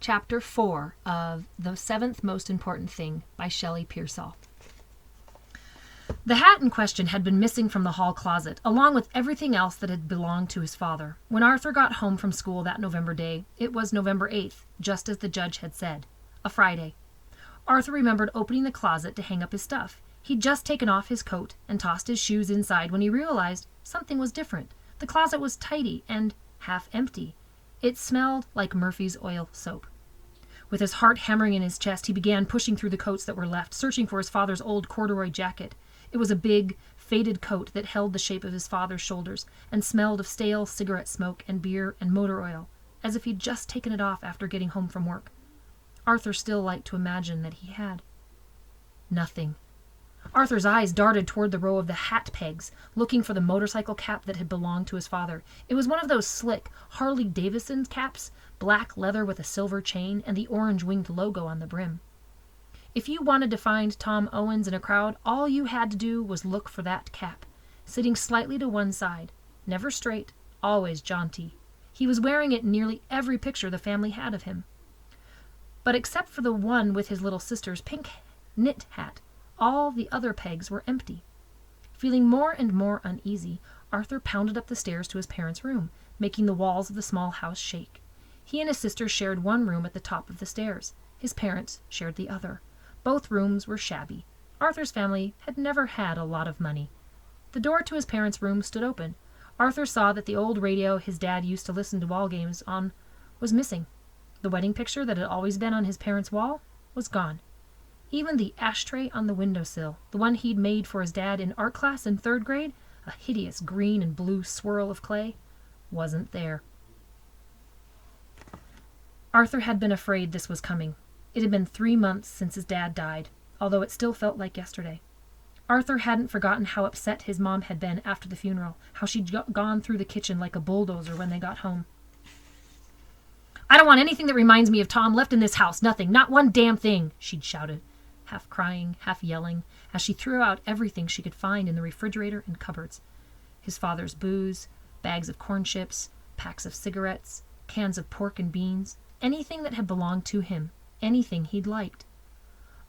Chapter 4 of The Seventh Most Important Thing by Shelley Pearsall. The hat in question had been missing from the hall closet, along with everything else that had belonged to his father. When Arthur got home from school that November day, it was November 8th, just as the judge had said, a Friday. Arthur remembered opening the closet to hang up his stuff. He'd just taken off his coat and tossed his shoes inside when he realized something was different. The closet was tidy and half empty. It smelled like Murphy's oil soap. With his heart hammering in his chest, he began pushing through the coats that were left, searching for his father's old corduroy jacket. It was a big, faded coat that held the shape of his father's shoulders and smelled of stale cigarette smoke and beer and motor oil, as if he'd just taken it off after getting home from work. Arthur still liked to imagine that he had. Nothing. Arthur's eyes darted toward the row of the hat pegs, looking for the motorcycle cap that had belonged to his father. It was one of those slick Harley-Davidson caps, black leather with a silver chain and the orange-winged logo on the brim. If you wanted to find Tom Owens in a crowd, all you had to do was look for that cap, sitting slightly to one side, never straight, always jaunty. He was wearing it in nearly every picture the family had of him. But except for the one with his little sister's pink knit hat, all the other pegs were empty. Feeling more and more uneasy, Arthur pounded up the stairs to his parents' room, making the walls of the small house shake. He and his sister shared one room at the top of the stairs. His parents shared the other. Both rooms were shabby. Arthur's family had never had a lot of money. The door to his parents' room stood open. Arthur saw that the old radio his dad used to listen to ball games on was missing. The wedding picture that had always been on his parents' wall was gone. Even the ashtray on the windowsill, the one he'd made for his dad in art class in 3rd grade, a hideous green and blue swirl of clay, wasn't there. Arthur had been afraid this was coming. It had been 3 months since his dad died, although it still felt like yesterday. Arthur hadn't forgotten how upset his mom had been after the funeral, how she'd gone through the kitchen like a bulldozer when they got home. "I don't want anything that reminds me of Tom left in this house. Nothing. Not one damn thing," she'd shouted, half crying, half yelling, as she threw out everything she could find in the refrigerator and cupboards. His father's booze, bags of corn chips, packs of cigarettes, cans of pork and beans, anything that had belonged to him, anything he'd liked.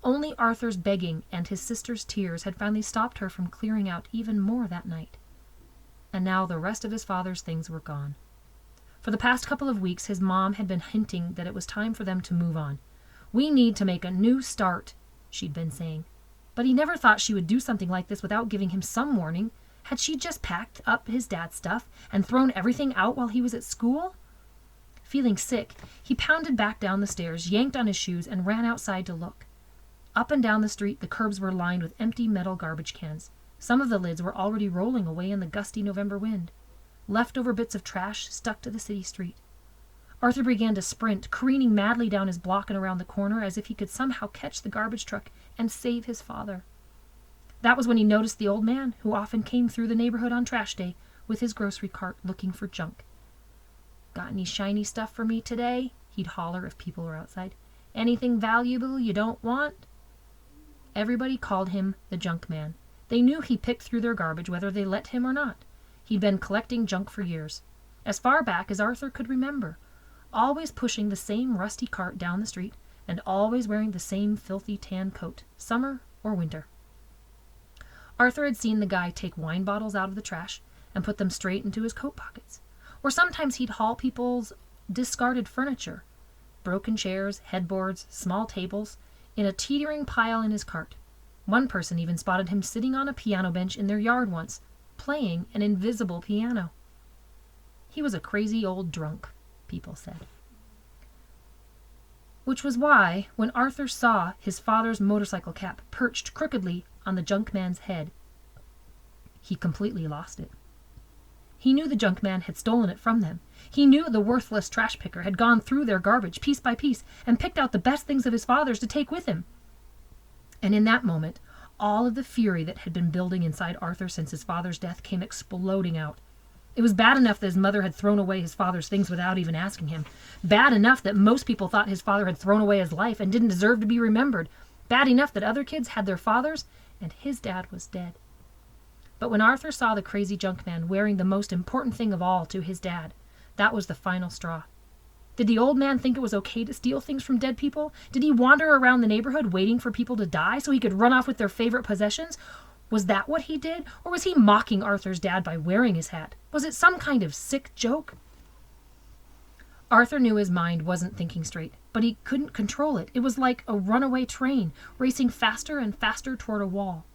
Only Arthur's begging and his sister's tears had finally stopped her from clearing out even more that night. And now the rest of his father's things were gone. For the past couple of weeks, his mom had been hinting that it was time for them to move on. "We need to make a new start," she'd been saying. But he never thought she would do something like this without giving him some warning. Had she just packed up his dad's stuff and thrown everything out while he was at school? Feeling sick, he pounded back down the stairs, yanked on his shoes, and ran outside to look. Up and down the street, the curbs were lined with empty metal garbage cans. Some of the lids were already rolling away in the gusty November wind. Leftover bits of trash stuck to the city street. Arthur began to sprint, careening madly down his block and around the corner as if he could somehow catch the garbage truck and save his father. That was when he noticed the old man, who often came through the neighborhood on trash day with his grocery cart looking for junk. "Got any shiny stuff for me today?" he'd holler if people were outside. "Anything valuable you don't want?" Everybody called him the junk man. They knew he picked through their garbage whether they let him or not. He'd been collecting junk for years, as far back as Arthur could remember, always pushing the same rusty cart down the street and always wearing the same filthy tan coat, summer or winter. Arthur had seen the guy take wine bottles out of the trash and put them straight into his coat pockets. Or sometimes he'd haul people's discarded furniture, broken chairs, headboards, small tables, in a teetering pile in his cart. One person even spotted him sitting on a piano bench in their yard once, playing an invisible piano. He was a crazy old drunk, people said. Which was why, when Arthur saw his father's motorcycle cap perched crookedly on the junk man's head, he completely lost it. He knew the junk man had stolen it from them. He knew the worthless trash picker had gone through their garbage piece by piece and picked out the best things of his father's to take with him. And in that moment, all of the fury that had been building inside Arthur since his father's death came exploding out. It was bad enough that his mother had thrown away his father's things without even asking him. Bad enough that most people thought his father had thrown away his life and didn't deserve to be remembered. Bad enough that other kids had their fathers and his dad was dead. But when Arthur saw the crazy junk man wearing the most important thing of all to his dad, that was the final straw. Did the old man think it was okay to steal things from dead people? Did he wander around the neighborhood waiting for people to die so he could run off with their favorite possessions? Was that what he did? Or was he mocking Arthur's dad by wearing his hat? Was it some kind of sick joke? Arthur knew his mind wasn't thinking straight, but he couldn't control it. It was like a runaway train, racing faster and faster toward a wall.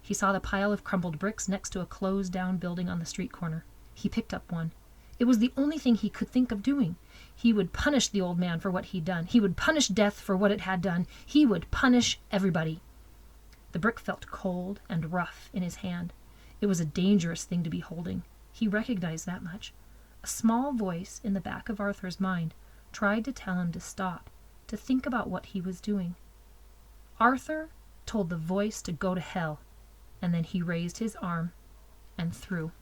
He saw the pile of crumbled bricks next to a closed-down building on the street corner. He picked up one. It was the only thing he could think of doing. He would punish the old man for what he'd done. He would punish death for what it had done. He would punish everybody. The brick felt cold and rough in his hand. It was a dangerous thing to be holding. He recognized that much. A small voice in the back of Arthur's mind tried to tell him to stop, to think about what he was doing. Arthur told the voice to go to hell, and then he raised his arm and threw.